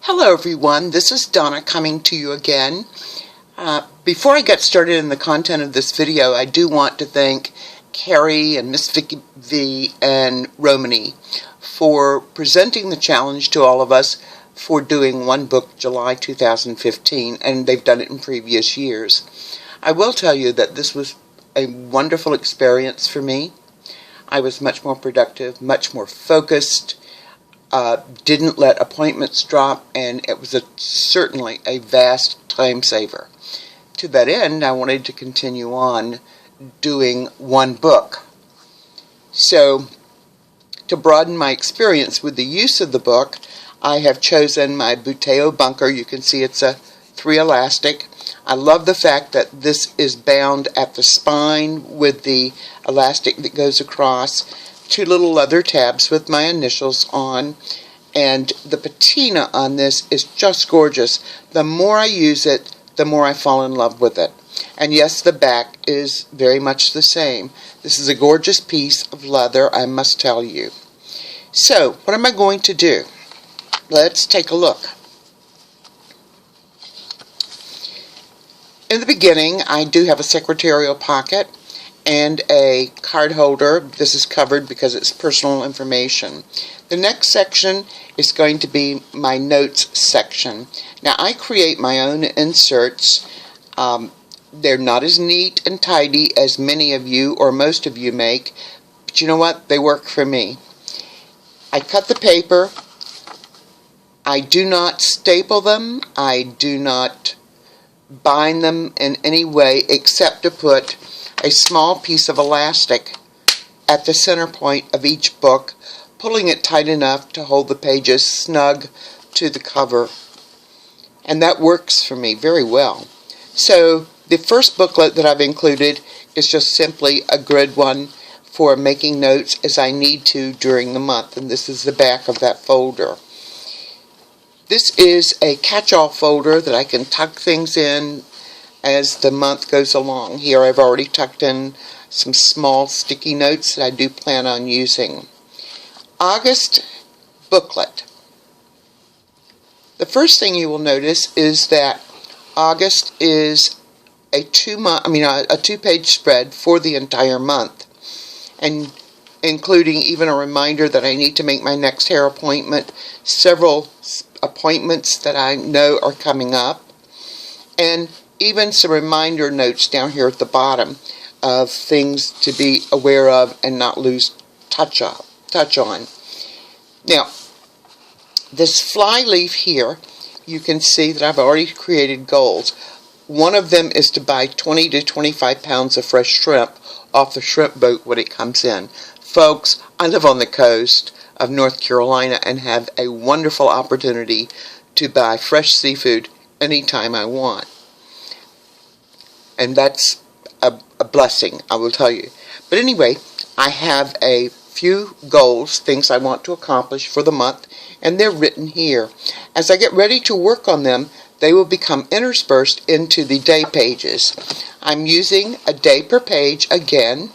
Hello everyone, this is Donna coming to you again. Before I get started in the content of this video, I do want to thank Carrie and Miss Vicky V and Romany for presenting the challenge to all of us for doing one book July 2015, and they've done it in previous years. I will tell you that this was a wonderful experience for me. I was much more productive, much more focused, didn't let appointments drop, and it was certainly a vast time saver. To that end, I wanted to continue on doing one book. So, to broaden my experience with the use of the book, I have chosen my Buteo bunker. You can see it's a 3 elastic. I love the fact that this is bound at the spine with the elastic that goes across. 2 little leather tabs with my initials on, and the patina on this is just gorgeous. The more I use it, the more I fall in love with it. And yes, the back is very much the same. This is a gorgeous piece of leather, I must tell you. So, what am I going to do? Let's take a look. In the beginning, I do have a secretarial pocket and a card holder. This is covered because it's personal information. The next section is going to be my notes section. Now, I create my own inserts. They're not as neat and tidy as many of you or most of you make, but you know what? They work for me. I cut the paper. I do not staple them. I do not bind them in any way except to put a small piece of elastic at the center point of each book, pulling it tight enough to hold the pages snug to the cover. And that works for me very well. So the first booklet that I've included is just simply a grid one for making notes as I need to during the month, and this is the back of that folder. This is a catch-all folder that I can tuck things in as the month goes along. Here I've already tucked in some small sticky notes that I do plan on using. August booklet. The first thing you will notice is that August is a 2-page spread for the entire month, and including even a reminder that I need to make my next hair appointment, several appointments that I know are coming up, and even some reminder notes down here at the bottom of things to be aware of and not lose touch on. Now, this fly leaf here, you can see that I've already created goals. One of them is to buy 20 to 25 pounds of fresh shrimp off the shrimp boat when it comes in. Folks, I live on the coast of North Carolina and have a wonderful opportunity to buy fresh seafood anytime I want. And that's a blessing, I will tell you. But anyway, I have a few goals, things I want to accomplish for the month, and they're written here. As I get ready to work on them, they will become interspersed into the day pages. I'm using a day per page again.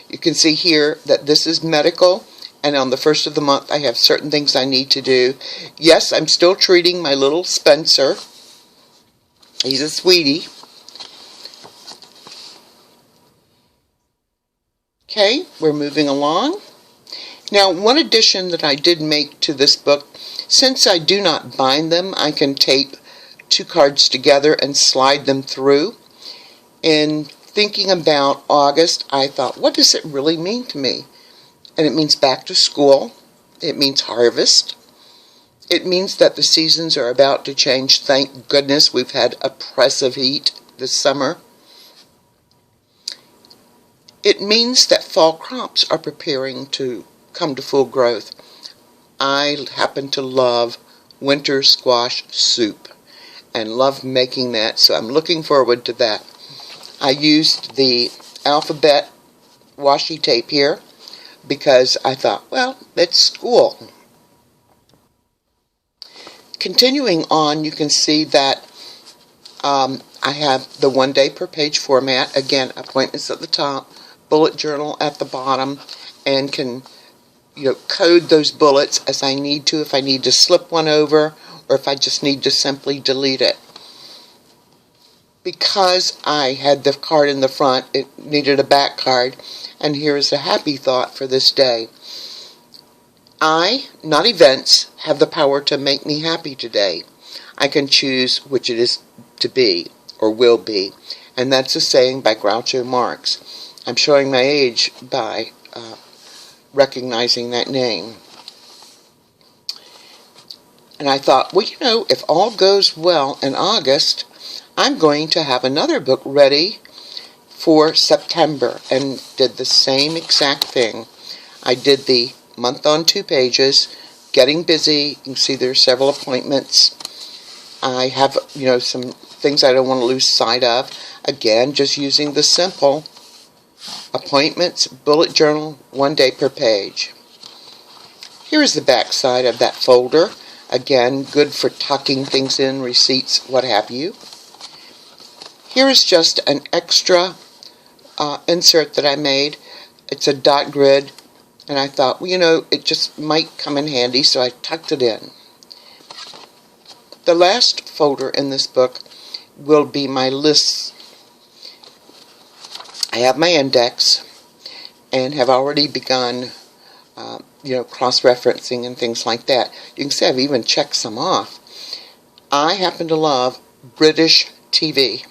You can see here that this is medical, and on the first of the month I have certain things I need to do. Yes, I'm still treating my little Spencer. He's a sweetie. Okay, we're moving along. Now, one addition that I did make to this book, since I do not bind them, I can tape 2 cards together and slide them through. In thinking about August, I thought, what does it really mean to me? And it means back to school. It means harvest. It means that the seasons are about to change. Thank goodness we've had oppressive heat this summer. It means that fall crops are preparing to come to full growth. I happen to love winter squash soup and love making that, so I'm looking forward to that. I used the alphabet washi tape here because I thought, well, it's school. Continuing on, you can see that I have the 1 day per page format. Again, appointments at the top, bullet journal at the bottom, and can code those bullets as I need to. If I need to slip one over or if I just need to simply delete it. Because I had the card in the front, it needed a back card, and here is a happy thought for this day. I, not events, have the power to make me happy today. I can choose which it is to be, or will be, and that's a saying by Groucho Marx. I'm showing my age by recognizing that name. And I thought, well, if all goes well in August, I'm going to have another book ready for September, and did the same exact thing. I did the month on 2 pages, getting busy. You can see there's several appointments. I have, some things I don't want to lose sight of. Again, just using the simple appointments, bullet journal, 1 day per page. Here is the back side of that folder. Again, good for tucking things in, receipts, what have you. Here is just an extra insert that I made. It's a dot grid, and I thought, it just might come in handy, so I tucked it in. The last folder in this book will be my lists. I have my index and have already begun, cross-referencing and things like that. You can see I've even checked some off. I happen to love British TV.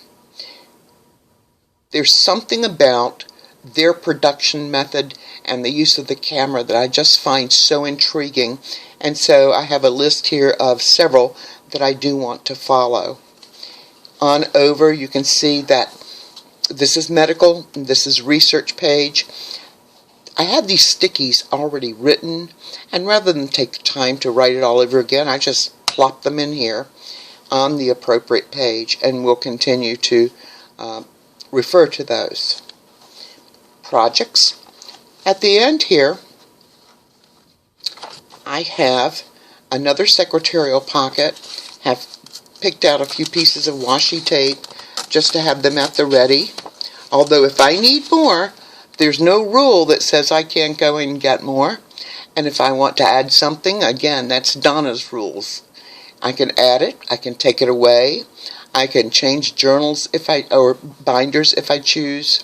There's something about their production method and the use of the camera that I just find so intriguing, and so I have a list here of several that I do want to follow. On over, you can see that this is medical, this is research page. I have these stickies already written, and rather than take the time to write it all over again, I just plop them in here on the appropriate page, and we'll continue to refer to those. Projects. At the end here, I have another secretarial pocket, have picked out a few pieces of washi tape just to have them at the ready. Although if I need more, there's no rule that says I can't go and get more. And if I want to add something, again, that's Donna's rules. I can add it, I can take it away, I can change journals or binders if I choose.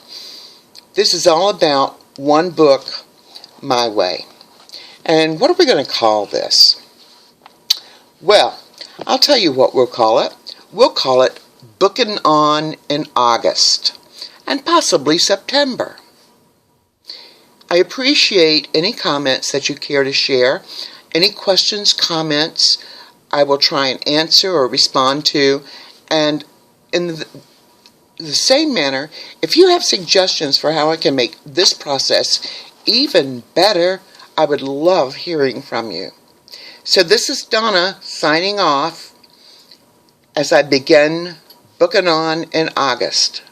This is all about one book, my way. And what are we going to call this? Well, I'll tell you what we'll call it. We'll call it Bookin' On in August, and possibly September. I appreciate any comments that you care to share. Any questions, comments, I will try and answer or respond to. And in the same manner, if you have suggestions for how I can make this process even better, I would love hearing from you. So this is Donna signing off as I begin Bookin' On in August.